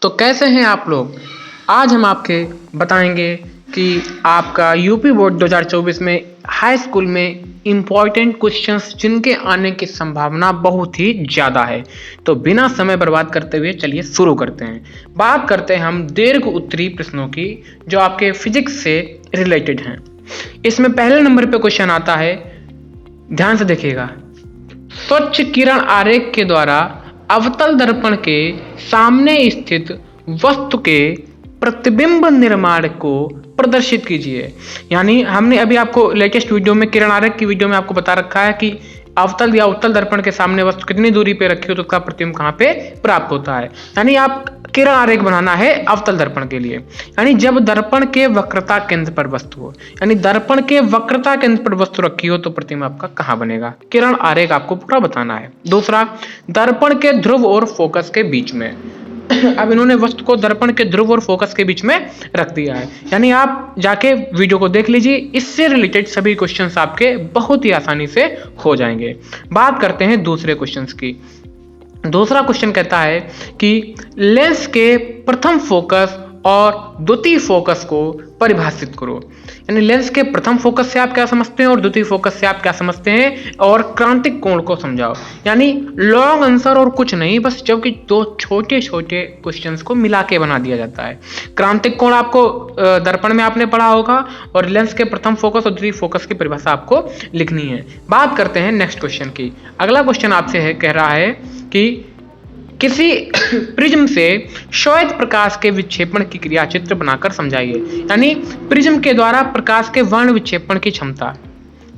तो कैसे हैं आप लोग। आज हम आपके बताएंगे कि आपका यूपी बोर्ड 2024 में हाई स्कूल में इम्पॉर्टेंट क्वेश्चंस जिनके आने की संभावना बहुत ही ज़्यादा है। तो बिना समय बर्बाद करते हुए चलिए शुरू करते हैं। बात करते हैं हम दीर्घ उत्तरीय प्रश्नों की जो आपके फिजिक्स से रिलेटेड हैं। इसमें पहले नंबर पे क्वेश्चन आता है, ध्यान से देखिएगा। स्वच्छ किरण आरेख के द्वारा अवतल दर्पण के सामने स्थित वस्तु के प्रतिबिंब निर्माण को प्रदर्शित कीजिए। यानी हमने अभी आपको लेटेस्ट वीडियो में किरण आरेख की वीडियो में आपको बता रखा है कि अवतल या उत्तल दर्पण के सामने वस्तु कितनी दूरी पे रखी हो तो उसका प्रतिबिंब कहाँ पे प्राप्त होता है। यानी आप किरण आरेख बनाना है अवतल दर्पण के लिए। यानी जब दर्पण के वक्रता केंद्र पर वस्तु हो, यानी दर्पण के वक्रता केंद्र पर वस्तु रखी हो तो प्रतिबिंब आपका कहाँ बनेगा। किरण आरेख आपको पूरा बताना है। दूसरा, दर्पण के ध्रुव और फोकस के बीच में। अब इन्होंने वस्तु को दर्पण के ध्रुव और फोकस के बीच में रख दिया है। यानी आप जाके वीडियो को देख लीजिए, इससे रिलेटेड सभी क्वेश्चंस आपके बहुत ही आसानी से हो जाएंगे। बात करते हैं दूसरे क्वेश्चंस की। दूसरा क्वेश्चन कहता है कि लेंस के प्रथम फोकस और द्वितीय फोकस को परिभाषित करो। यानी लेंस के प्रथम फोकस से आप क्या समझते हैं और द्वितीय फोकस से आप क्या समझते हैं, और क्रांतिक कोण को समझाओ। यानी लॉन्ग आंसर और कुछ नहीं, बस जबकि दो छोटे छोटे क्वेश्चंस को मिला के बना दिया जाता है। क्रांतिक कोण आपको दर्पण में आपने पढ़ा होगा, और लेंस के प्रथम फोकस और द्वितीय फोकस की परिभाषा आपको लिखनी है। बात करते हैं नेक्स्ट क्वेश्चन की। अगला क्वेश्चन आपसे है, कह रहा है कि किसी प्रिज्म से श्वेत प्रकाश के विक्षेपण की क्रिया चित्र बनाकर समझाइए। यानी प्रिज्म के द्वारा प्रकाश के वर्ण विक्षेपण की क्षमता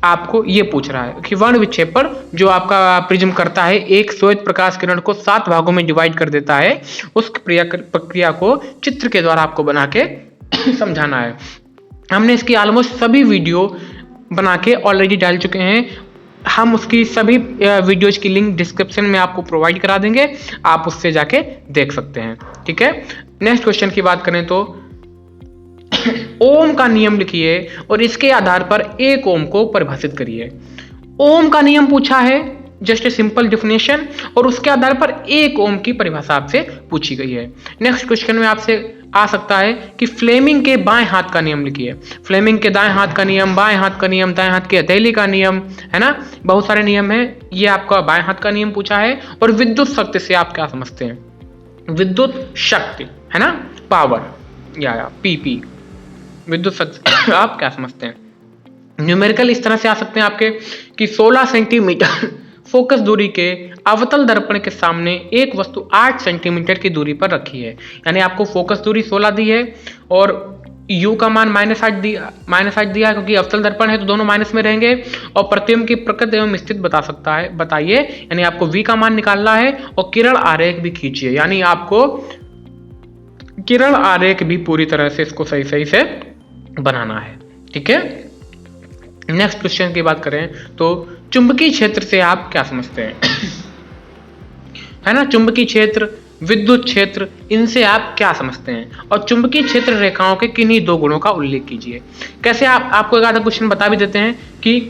आपको ये पूछ रहा है कि वर्ण विक्षेपण जो आपका प्रिज्म करता है, एक श्वेत प्रकाश किरण को 7 भागों में डिवाइड कर देता है, उस प्रक्रिया को चित्र के द्वारा आपको बना के समझाना है। हमने इसकी ऑलमोस्ट सभी वीडियो बना के ऑलरेडी डाल चुके हैं। हम उसकी सभी वीडियोज की लिंक डिस्क्रिप्शन में आपको प्रोवाइड करा देंगे, आप उससे जाके देख सकते हैं। ठीक है, नेक्स्ट क्वेश्चन की बात करें तो ओम का नियम लिखिए और इसके आधार पर एक ओम को परिभाषित करिए। ओम का नियम पूछा है, जस्ट ए सिंपल डेफिनेशन, और उसके आधार पर एक ओम की परिभाषा आपसे पूछी गई है। नेक्स्ट क्वेश्चन में आपसे आ सकता है कि फ्लेमिंग के बाएं हाथ का नियम लिखिए। फ्लेमिंग के दाएं हाथ का नियम, बाएं हाथ का नियम, दाएं हाथ की हथेली का नियम, है ना, बहुत सारे नियम है। ये आपका बाएं हाथ का नियम पूछा है। और विद्युत शक्ति से आप क्या समझते हैं, विद्युत शक्ति, है ना, पावर या पीपी, विद्युत शक्ति आप क्या समझते हैं। न्यूमेरिकल इस तरह से आ सकते हैं आपके कि 16 सेंटीमीटर फोकस दूरी के अवतल दर्पण के सामने एक वस्तु 8 सेंटीमीटर की दूरी पर रखी है। यानी आपको फोकस दूरी 16 दी है और u का मान -8 दिया है, क्योंकि अवतल दर्पण है तो दोनों माइनस में रहेंगे। और प्रतिबिंब की प्रकृति एवं स्थिति बता सकता है, बताइए। यानी आपको v का मान निकालना है और किरण आरेख भी खींचिए। यानी आपको किरण आरेख भी पूरी तरह से इसको सही से बनाना है। ठीक है, नेक्स्ट क्वेश्चन की बात करें तो चुंबकीय क्षेत्र से आप क्या समझते हैं, है ना, चुंबकीय क्षेत्र, विद्युत क्षेत्र, इनसे आप क्या समझते हैं। और चुंबकीय क्षेत्र रेखाओं के किन्हीं 2 गुणों का उल्लेख कीजिए। कैसे आपको एक आधा क्वेश्चन बता भी देते हैं कि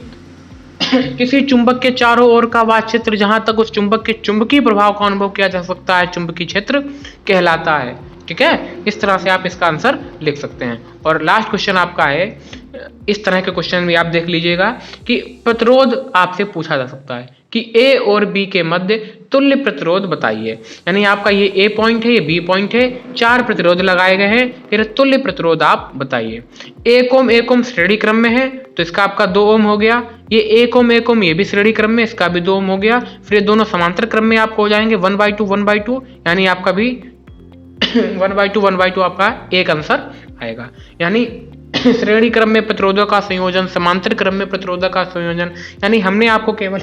किसी चुंबक के चारों ओर का वह क्षेत्र जहां तक उस चुंबक के चुंबकीय प्रभाव का अनुभव किया जा सकता है चुंबकीय क्षेत्र कहलाता है। ठीक है, इस तरह से आप इसका आंसर लिख सकते हैं। और लास्ट क्वेश्चन आपका है, इस तरह के क्वेश्चन भी आप देख लीजिएगा कि प्रतिरोध आपसे पूछा जा सकता है कि ए और बी के मध्य तुल्य प्रतिरोध बताइए। यानी आपका ये ए पॉइंट है, ये बी पॉइंट है, 4 प्रतिरोध लगाए गए हैं, फिर तुल्य प्रतिरोध आप बताइए। 1 ओम श्रेणी क्रम में है तो इसका आपका 2 ओम हो गया। ये 1 ओम ये भी श्रेणी क्रम में, इसका भी 2 ओम हो गया। फिर ये दोनों समांतर क्रम में आपको हो जाएंगे 1/2 यानी आपका भी 1/2 आपका एक आंसर आएगा। यानी श्रेणी क्रम में प्रतिरोधों का संयोजन, समांतर क्रम में प्रतिरोधों का संयोजन। यानी हमने आपको केवल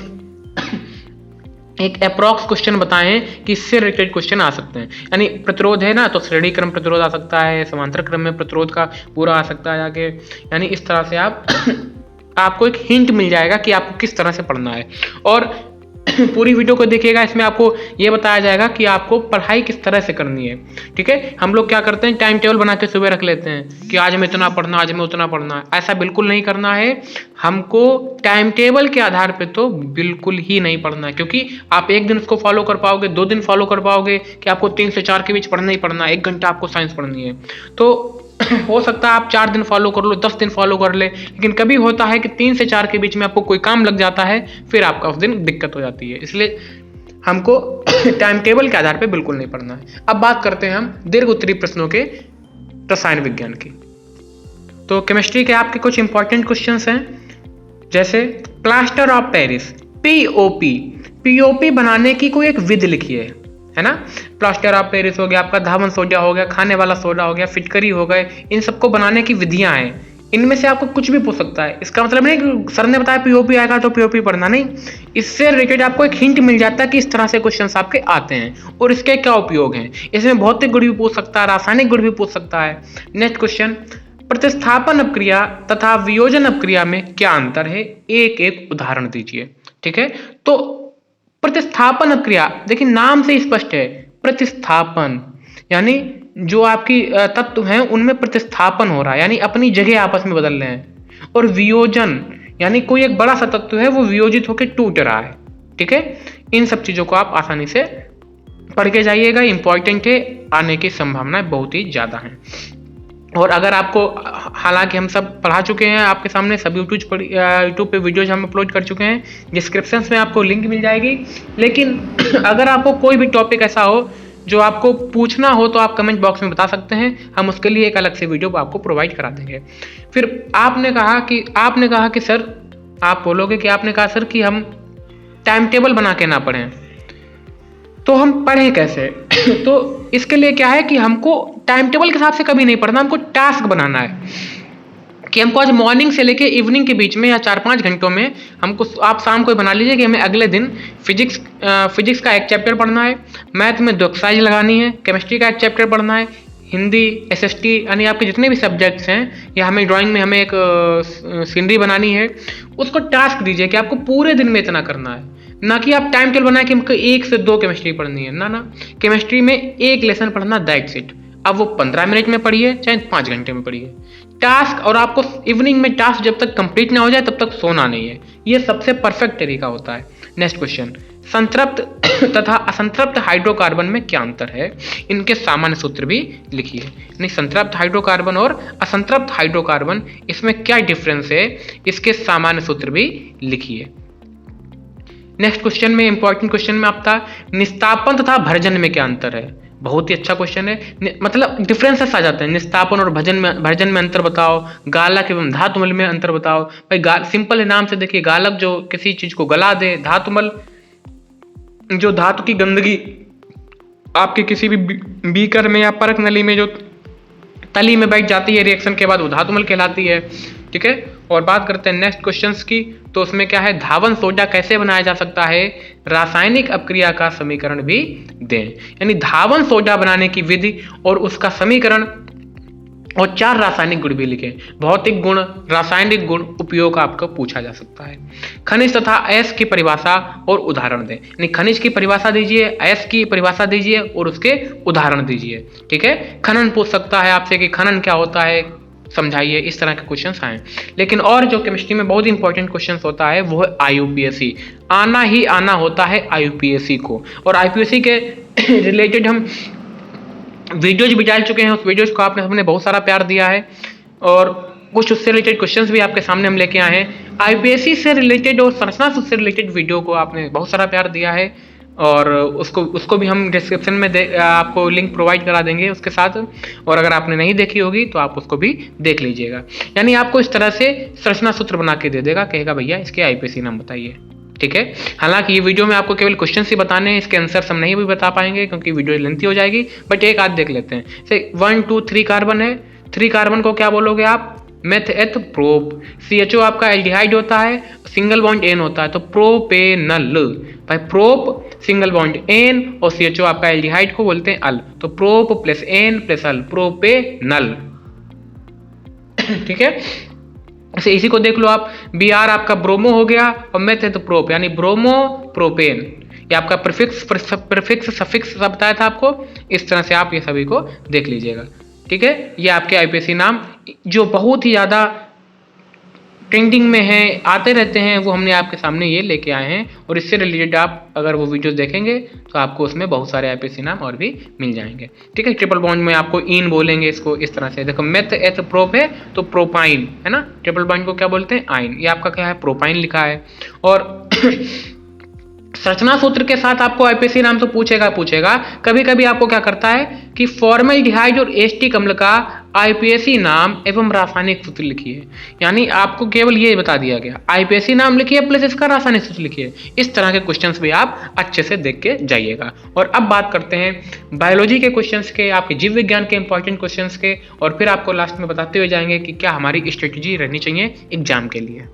एक अप्रॉक्स क्वेश्चन बताए हैं कि इससे रिलेटेड क्वेश्चन आ सकते हैं। यानी प्रतिरोध है ना, तो श्रेणी क्रम प्रतिरोध आ सकता है, समांतर क्रम में प्रतिरोध का पूरा आ सकता है आगे। यानी इस तरह से आपको एक हिंट मिल जाएगा कि आपको किस तरह से पढ़ना है। और पूरी वीडियो को देखिएगा, इसमें आपको ये बताया जाएगा कि आपको पढ़ाई किस तरह से करनी है। ठीक है, हम लोग क्या करते हैं, टाइम टेबल बना के सुबह रख लेते हैं कि आज मैं इतना पढ़ना, आज मैं उतना पढ़ना। ऐसा बिल्कुल नहीं करना है। हमको टाइम टेबल के आधार पे तो बिल्कुल ही नहीं पढ़ना है, क्योंकि आप एक दिन उसको फॉलो कर पाओगे, 2 दिन फॉलो कर पाओगे कि आपको 3 से 4 के बीच पढ़ना ही पढ़ना है, 1 घंटा आपको साइंस पढ़नी है। तो हो सकता है आप 4 दिन फॉलो कर लो, 10 दिन फॉलो कर ले, लेकिन कभी होता है कि 3 से 4 के बीच में आपको कोई काम लग जाता है, फिर आपका उस दिन दिक्कत हो जाती है। इसलिए हमको टाइम टेबल के आधार पे बिल्कुल नहीं पढ़ना है। अब बात करते हैं हम दीर्घ उत्तरीय प्रश्नों के रसायन विज्ञान की। तो केमिस्ट्री के आपके कुछ इंपॉर्टेंट क्वेश्चंस हैं, जैसे plaster of Paris, POP, POP बनाने की कोई एक विधि लिखी है ना। प्लास्टर ऑफ पेरिस हो गया, आपका धावन सोडा हो गया, खाने वाला सोडा हो गया, फिटकरी हो गए, इन सबको बनाने की विधियां हैं। इनमें से आपको कुछ भी पूछ सकता है। इसका मतलब नहीं कि सर ने बताया पीओपी आएगा तो पीओपी पढ़ना, नहीं। इससे रिलेटेड आपको एक हिंट मिल जाता है कि इस तरह से क्वेश्चंस आपके आते हैं और इसके क्या उपयोग हैं। इसमें भौतिक गुण भी पूछ सकता है, रासायनिक गुण भी पूछ सकता है। नेक्स्ट क्वेश्चन, प्रतिस्थापन अपक्रिया तथा वियोजन अपक्रिया में क्या अंतर है, एक एक उदाहरण दीजिए। ठीक है, तो प्रतिस्थापन अपक्रिया, देखिए नाम से स्पष्ट है, प्रतिस्थापन यानी जो आपकी तत्व हैं उनमें प्रतिस्थापन हो रहा है, यानी अपनी जगह आपस में बदल रहे हैं। और वियोजन यानी कोई एक बड़ा सा तत्व है वो वियोजित होकर टूट रहा है। ठीक है, इन सब चीजों को आप आसानी से पढ़ के जाइएगा, इंपॉर्टेंट है, आने की संभावनाएं बहुत ही ज्यादा हैं। और अगर आपको, हालांकि हम सब पढ़ा चुके हैं आपके सामने, सब यूट्यूब पे वीडियोज हम अपलोड कर चुके हैं, डिस्क्रिप्शन में आपको लिंक मिल जाएगी। लेकिन अगर आपको कोई भी टॉपिक ऐसा हो जो आपको पूछना हो तो आप कमेंट बॉक्स में बता सकते हैं, हम उसके लिए एक अलग से वीडियो आपको प्रोवाइड करा देंगे। फिर आपने कहा कि सर, आप बोलोगे कि आपने कहा सर कि हम टाइम टेबल बना के ना पढ़ें, तो हम पढ़ें कैसे? तो इसके लिए क्या है कि हमको टाइम टेबल के हिसाब से कभी नहीं पढ़ना, हमको टास्क बनाना है कि हमको आज मॉर्निंग से लेके इवनिंग के बीच में या 4-5 घंटों में हमको, आप शाम को बना लीजिए कि हमें अगले दिन फिजिक्स का एक चैप्टर पढ़ना है, मैथ में 2 एक्सरसाइज लगानी है, केमिस्ट्री का एक चैप्टर पढ़ना है, हिंदी, एसएसटी यानी आपके जितने भी सब्जेक्ट्स हैं, या हमें ड्राइंग में हमें एक सीनरी बनानी है, उसको टास्क दीजिए कि आपको पूरे दिन में इतना करना है। ना कि आप टाइम टेबल बनाए कि हमको 1 से 2 केमिस्ट्री पढ़नी है, ना, केमिस्ट्री में 1 लेसन पढ़ना, दैट्स इट। अब वो 15 मिनट में पढ़िए चाहे 5 घंटे में पढ़िए टास्क, और आपको इवनिंग में टास्क जब तक कंप्लीट ना हो जाए तब तक सोना नहीं है। ये सबसे परफेक्ट तरीका होता है। नेक्स्ट क्वेश्चन, संतृप्त तथा असंतृप्त हाइड्रोकार्बन में क्या अंतर है, इनके सामान्य सूत्र भी लिखिए। यानी संतृप्त हाइड्रोकार्बन और असंतृप्त हाइड्रोकार्बन, इसमें क्या डिफरेंस है, इसके सामान्य सूत्र भी लिखिए। नेक्स्ट क्वेश्चन में, इंपॉर्टेंट क्वेश्चन में आपका निस्तापन तथा भर्जन में क्या अंतर है। बहुत ही अच्छा क्वेश्चन है, मतलब डिफरेंसेस आ जाते हैं। निस्तापन और भर्जन में अंतर बताओ, गालक एवं धातुमल में अंतर बताओ। भाई सिंपल है, नाम से देखिए, गालक जो किसी चीज को गला दे, धातुमल जो धातु की गंदगी आपके किसी भी बीकर में या परख नली में जो तली में बैठ जाती है रिएक्शन के बाद, वो धातुमल कहलाती है। ठीक है, और बात करते हैं नेक्स्ट क्वेश्चंस की, तो उसमें क्या है, धावन सोडा कैसे बनाया जा सकता है, रासायनिक अपक्रिया का समीकरण भी दें। यानी धावन सोडा बनाने की विधि और उसका समीकरण, और 4 रासायनिक गुण भी लिखें। भौतिक गुण, रासायनिक गुण, उपयोग आपको पूछा जा सकता है। खनिज तथा अयस्क की परिभाषा और उदाहरण दें। यानी खनिज की परिभाषा दीजिए, अयस्क की परिभाषा दीजिए और उसके उदाहरण दीजिए। ठीक है, खनन पूछ सकता है आपसे कि खनन क्या होता है, समझाइए, इस तरह के क्वेश्चंस आए। लेकिन और जो केमिस्ट्री में बहुत इंपॉर्टेंट क्वेश्चंस होता है वो है आईयूपीएससी। आना ही आना होता है आईयूपीएससी को, और आईयूपीएससी के रिलेटेड हम वीडियोज भी डाल चुके हैं। उस वीडियोज को आपने हमने बहुत सारा प्यार दिया है, और कुछ उससे रिलेटेड क्वेश्चंस भी आपके सामने हम लेके आए हैं। आईयूपीएससी से रिलेटेड और संरचना सूत्र से रिलेटेड वीडियो को आपने बहुत सारा प्यार दिया है, और उसको भी हम डिस्क्रिप्शन में आपको लिंक प्रोवाइड करा देंगे उसके साथ। और अगर आपने नहीं देखी होगी तो आप उसको भी देख लीजिएगा। यानी आपको इस तरह से संरचना सूत्र बना के दे देगा, कहेगा भैया इसके आईयूपीएससी नाम बताइए। ठीक है, हालांकि ये वीडियो में आपको केवल क्वेश्चन ही बताने हैं, इसके आंसर हम नहीं भी बता पाएंगे क्योंकि वीडियो लेंथी हो जाएगी, बट एक आध देख लेते हैं। से 1 2 3 कार्बन है, 3 कार्बन को क्या बोलोगे आप, मेथ एथ प्रोप। CHO आपका एल्डिहाइड होता है, सिंगल बॉन्ड एन होता है, तो प्रोपेनल। भाई प्रोप सिंगल बॉन्ड एन और CHO आपका एल्डिहाइड को बोलते हैं अल, तो प्रोप प्लस एन प्लस अल, प्रोपेनल। ठीक है, ऐसे इसी को देख लो आप, Br आपका ब्रोमो हो गया और मेथ है तो प्रोप, यानी ब्रोमो प्रोपेन। ये आपका प्रीफिक्स सफिक्स सब बताया था आपको। इस तरह से आप ये सभी को देख लीजिएगा, ठीक है। ये आपके आईपीएससी नाम जो बहुत ही ज़्यादा ट्रेंडिंग में है, आते रहते हैं, वो हमने आपके सामने ये लेके आए हैं। और इससे रिलेटेड आप अगर वो वीडियो देखेंगे तो आपको उसमें बहुत सारे आईपीएससी नाम और भी मिल जाएंगे, ठीक है। ट्रिपल बॉन्ड में आपको इन बोलेंगे इसको इस तरह से, देखो मेथ एथ प्रोप है तो प्रोपाइन है ना, ट्रिपल बॉन्ड को क्या बोलते हैं, आइन। ये आपका क्या है, प्रोपाइन लिखा है। और संरचना सूत्र के साथ आपको आईपीएससी नाम तो पूछेगा। कभी कभी आपको क्या करता है कि फॉर्मल्डिहाइड और एसिटिक अम्ल का आईपीएससी नाम एवं रासायनिक सूत्र लिखिए, यानी आपको केवल ये बता दिया गया आईपीएससी नाम लिखिए प्लस इसका रासायनिक सूत्र लिखिए। इस तरह के क्वेश्चंस भी आप अच्छे से देख के जाइएगा। और अब बात करते हैं बायोलॉजी के क्वेश्चंस के, आपके जीव विज्ञान के इंपॉर्टेंट क्वेश्चंस के, और फिर आपको लास्ट में बताते हुए जाएंगे कि क्या हमारी स्ट्रेटेजी रहनी चाहिए एग्जाम के लिए।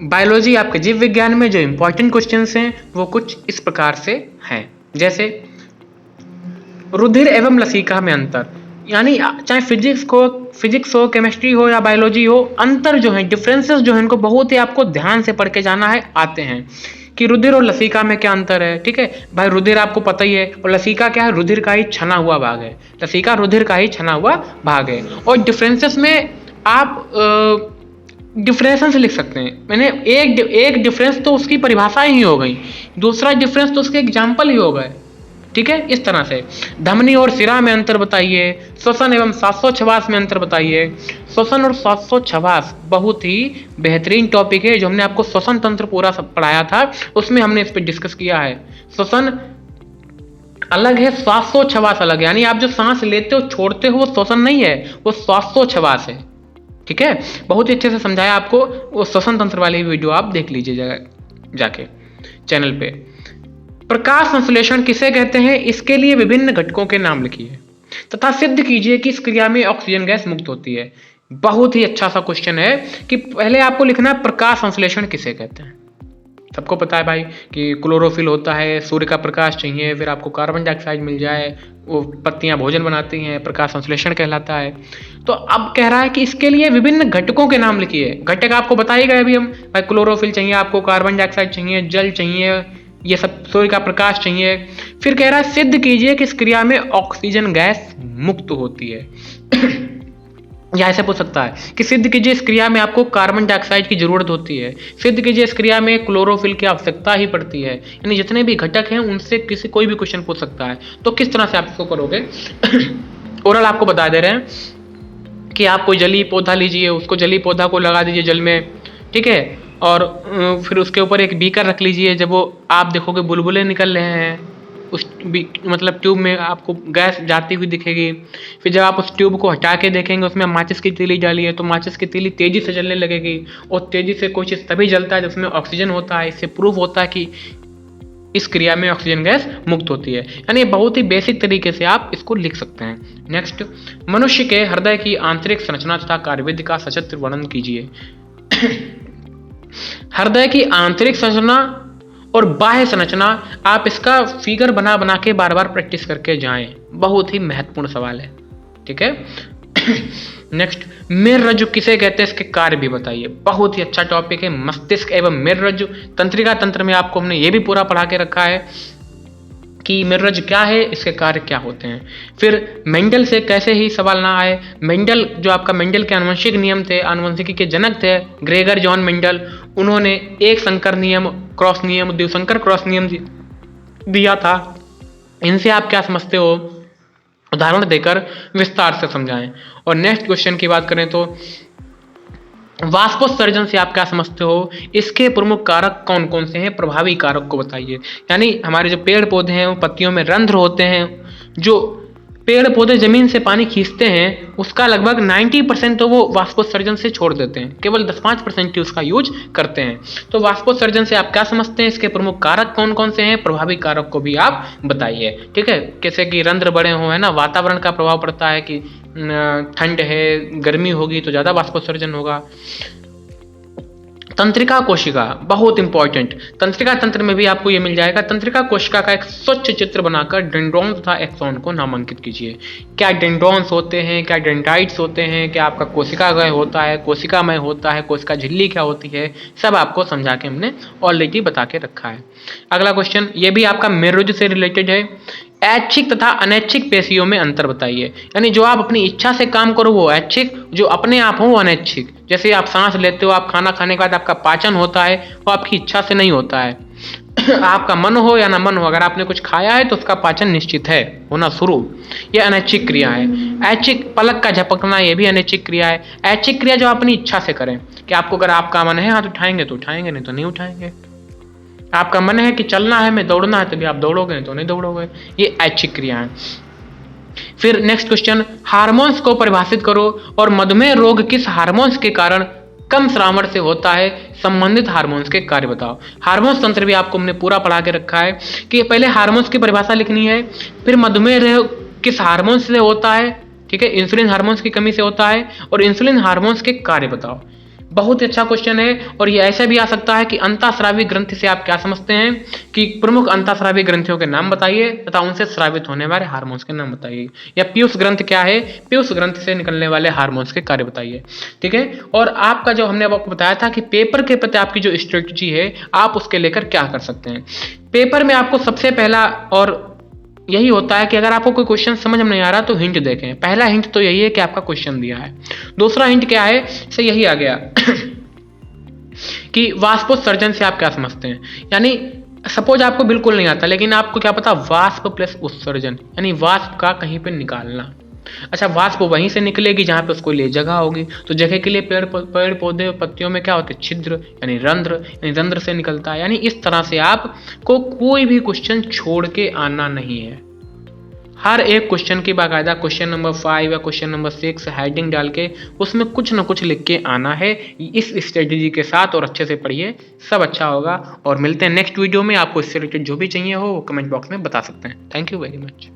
बायोलॉजी आपके जीव विज्ञान में जो इंपॉर्टेंट क्वेश्चंस हैं वो कुछ इस प्रकार से हैं, जैसे रुधिर एवं लसिका में अंतर, यानी चाहे फिजिक्स हो केमिस्ट्री हो या बायोलॉजी हो, अंतर जो है, डिफरेंसेस जो है, इनको बहुत ही आपको ध्यान से पढ़ के जाना है। आते हैं कि रुधिर और लसिका में क्या अंतर है, ठीक है भाई। रुधिर आपको पता ही है, और लसिका क्या है, रुधिर का ही छना हुआ भाग है। लसिका रुधिर का ही छना हुआ भाग है। और डिफरेंसेस में आप डिफरेंसेस लिख सकते हैं। मैंने एक डिफरेंस तो उसकी परिभाषा ही हो गई, दूसरा डिफरेंस तो उसके एग्जाम्पल ही हो गए, ठीक है। इस तरह से धमनी और सिरा में अंतर बताइए, श्वसन एवं श्वासोच्छ्वास में अंतर बताइए। श्वसन और श्वासोच्छ्वास बहुत ही बेहतरीन टॉपिक है, जो हमने आपको श्वसन तंत्र पूरा सब पढ़ाया था, उसमें हमने इस पर डिस्कस किया है। श्वसन अलग है, श्वासोच्छ्वास अलग है, यानी आप जो सांस लेते हो छोड़ते हो वो श्वसन नहीं है, वो श्वासोच्छ्वास है, ठीक है। बहुत ही अच्छे से समझाया आपको, वो श्वसन तंत्र वाली वीडियो आप देख लीजिए जाके चैनल पे। प्रकाश संश्लेषण किसे कहते हैं, इसके लिए विभिन्न घटकों के नाम लिखिए तथा सिद्ध कीजिए कि इस क्रिया में ऑक्सीजन गैस मुक्त होती है। बहुत ही अच्छा सा क्वेश्चन है कि पहले आपको लिखना है प्रकाश संश्लेषण किसे कहते हैं। सबको पता है भाई कि क्लोरोफिल होता है, सूर्य का प्रकाश चाहिए, फिर आपको कार्बन डाइऑक्साइड मिल जाए, वो पत्तियां भोजन बनाती हैं, प्रकाश संश्लेषण कहलाता है। तो अब कह रहा है कि इसके लिए विभिन्न घटकों के नाम लिखिए। घटक आपको बताए गए अभी हम, भाई क्लोरोफिल चाहिए आपको, कार्बन डाइऑक्साइड चाहिए, जल चाहिए, ये सब, सूर्य का प्रकाश चाहिए। फिर कह रहा है सिद्ध कीजिए कि इस क्रिया में ऑक्सीजन गैस मुक्त होती है। या ऐसे पूछ सकता है कि सिद्ध कीजिए इस क्रिया में आपको कार्बन डाइऑक्साइड की जरूरत होती है, सिद्ध कीजिए इस क्रिया में क्लोरोफिल की आवश्यकता ही पड़ती है। यानी जितने भी घटक हैं उनसे कोई भी क्वेश्चन पूछ सकता है। तो किस तरह से आप इसको करोगे ओरल आपको बता दे रहे हैं कि आप कोई जलीय पौधा लीजिए, उसको जलीय पौधा को लगा दीजिए जल में, ठीक है, और फिर उसके ऊपर एक बीकर रख लीजिए। जब वो आप देखोगे बुलबुले निकल रहे हैं, उस मतलब ट्यूब में आपको गैस जाती हुई दिखेगी। फिर जब आप उस ट्यूब को हटा के देखेंगे, उसमें माचिस की तीली डालिए तो माचिस की तीली तेजी से जलने लगेगी, और तेजी से कोई चीज़ तभी जलता है जब उसमें ऑक्सीजन होता है। इससे प्रूव होता है कि इस क्रिया में ऑक्सीजन गैस मुक्त होती है। यानी बहुत ही बेसिक तरीके से आप इसको लिख सकते हैं। नेक्स्ट, मनुष्य के हृदय की आंतरिक संरचना तथा कार्यविधि का सचित्र वर्णन कीजिए। हृदय की आंतरिक संरचना और बाह्य संरचना, आप इसका फिगर बना बना के बार बार प्रैक्टिस करके जाएं, बहुत ही महत्वपूर्ण सवाल है, ठीक है। नेक्स्ट, मेरुरज्जु किसे कहते हैं, इसके कार्य भी बताइए। बहुत ही अच्छा टॉपिक है, मस्तिष्क एवं मेरुरज्जु। तंत्रिका तंत्र में आपको हमने ये भी पूरा पढ़ा के रखा है कि मेरुरज्जु क्या है, इसके कार्य क्या होते हैं। फिर मेंडल से कैसे ही सवाल ना आए। मेंडल, जो आपका मेंडल के आनुवंशिक नियम थे, आनुवंशिकी के जनक थे ग्रेगर जॉन मेंडल, उन्होंने एक संकर नियम, क्रॉस नियम, द्विसंकर क्रॉस नियम दिया था। इनसे आप क्या समझते हो, उदाहरण देकर विस्तार से समझाएं। और नेक्स्ट क्वेश्चन की बात करें तो वाष्पोत्सर्जन से आप क्या समझते हो, इसके प्रमुख कारक कौन कौन से हैं, प्रभावी कारक को बताइए। यानी हमारे जो पेड़ पौधे हैं वो पत्तियों में रंध्र होते हैं, जो पेड़ पौधे जमीन से पानी खींचते हैं उसका लगभग 90% तो वो वाष्पोत्सर्जन से छोड़ देते हैं, केवल 10-5% ही उसका यूज करते हैं। तो वाष्पोत्सर्जन से आप क्या समझते हैं, इसके प्रमुख कारक कौन कौन से हैं, प्रभावी कारक को भी आप बताइए, ठीक है। जैसे कि रंध्र बड़े हो, है ना, वातावरण का प्रभाव पड़ता है कि ठंड है, गर्मी होगी तो ज़्यादा वाष्पोत्सर्जन होगा। तंत्रिका कोशिका बहुत इंपॉर्टेंट। तंत्रिका तंत्र में भी आपको ये मिल जाएगा। तंत्रिका कोशिका का एक स्वच्छ चित्र बनाकर डेंड्रॉन तथा एक्सॉन को नामांकित कीजिए। क्या डेंड्रॉन्स होते हैं, क्या डेंड्राइट्स होते हैं, क्या आपका कोशिकागय होता है, कोशिकामय होता है, कोशिका झिल्ली क्या होती है, सब आपको समझा के हमने ऑलरेडी बता के रखा है। अगला क्वेश्चन, ये भी आपका मेरुज्ज से रिलेटेड है। ऐच्छिक तथा अनैच्छिक पेशियों में अंतर बताइए। यानी जो आप अपनी इच्छा से काम करो वो ऐच्छिक, जो अपने आप हो वो अनैच्छिक। जैसे आप सांस लेते हो, आप खाना खाने के बाद आपका पाचन होता है, वो आपकी इच्छा से नहीं होता है। आपका मन हो या ना मन हो, अगर आपने कुछ खाया है तो उसका पाचन निश्चित है होना शुरू, ये अनैच्छिक क्रिया है। ऐच्छिक, पलक का झपकना, ये भी अनैच्छिक क्रिया है। ऐच्छिक क्रिया जो अपनी इच्छा से करें, कि आपको अगर आपका मन है हाथ उठाएंगे तो उठाएंगे, नहीं तो नहीं उठाएंगे। आपका मन है कि चलना है, मैं दौड़ना है, तभी आप दौड़ोगे, नहीं तो नहीं दौड़ोगे। ये ऐच्छिक क्रिया है। फिर नेक्स्ट क्वेश्चन, हार्मोन्स को परिभाषित करो और मधुमेह रोग किस हार्मोन्स के कारण कम श्रावण से होता है, संबंधित हार्मोन्स के कार्य बताओ। हार्मोन्स तंत्र भी आपको हमने पूरा पढ़ा के रखा है कि पहले हार्मोन्स की परिभाषा लिखनी है, फिर मधुमेह रोग किस हार्मोन्स से होता है, ठीक है, इंसुलिन हार्मोन्स की कमी से होता है, और इंसुलिन हार्मोन्स के कार्य बताओ। बहुत ही अच्छा क्वेश्चन है। और ये ऐसा भी आ सकता है कि अंतःस्रावी ग्रंथि से आप क्या समझते हैं, कि प्रमुख अंतःस्रावी ग्रंथियों के नाम बताइए तथा उनसे स्रावित होने वाले हार्मोन्स के नाम बताइए। या पीयूष ग्रंथ क्या है, पीयूष ग्रंथ से निकलने वाले हार्मोन्स के कार्य बताइए। ठीक है, और आपका जो हमने आपको बताया था कि पेपर के प्रति आपकी जो स्ट्रेटजी है, आप उसके लेकर क्या कर सकते हैं। पेपर में आपको सबसे पहला और यही होता है कि अगर आपको कोई क्वेश्चन समझ में नहीं आ रहा तो हिंट देखें। पहला हिंट तो यही है कि आपका क्वेश्चन दिया है। दूसरा हिंट क्या है, से यही आ गया कि वाष्पोत्सर्जन से आप क्या समझते हैं। यानी सपोज आपको बिल्कुल नहीं आता, लेकिन आपको क्या पता, वाष्प प्लस उत्सर्जन, यानी वाष्प का कहीं पे निकालना। अच्छा, वाष्प वहीं से निकलेगी जहां पे उसको लिए जगह होगी, तो जगह के लिए पेड़ पौधे पत्तियों में क्या होते हैं, छिद्र यानी रंध्र, यानी रंध्र से निकलता है। यानी इस तरह से आपको कोई भी क्वेश्चन छोड़ के आना नहीं है। हर एक क्वेश्चन की बाकायदा क्वेश्चन नंबर 5 या क्वेश्चन नंबर 6 हेडिंग डाल के उसमें कुछ ना कुछ लिख के आना है इस स्ट्रेटेजी के साथ, और अच्छे से पढ़िए, सब अच्छा होगा। और मिलते हैं नेक्स्ट वीडियो में। आपको इससे रिलेटेड जो भी चाहिए हो वो कमेंट बॉक्स में बता सकते हैं। Thank you very much.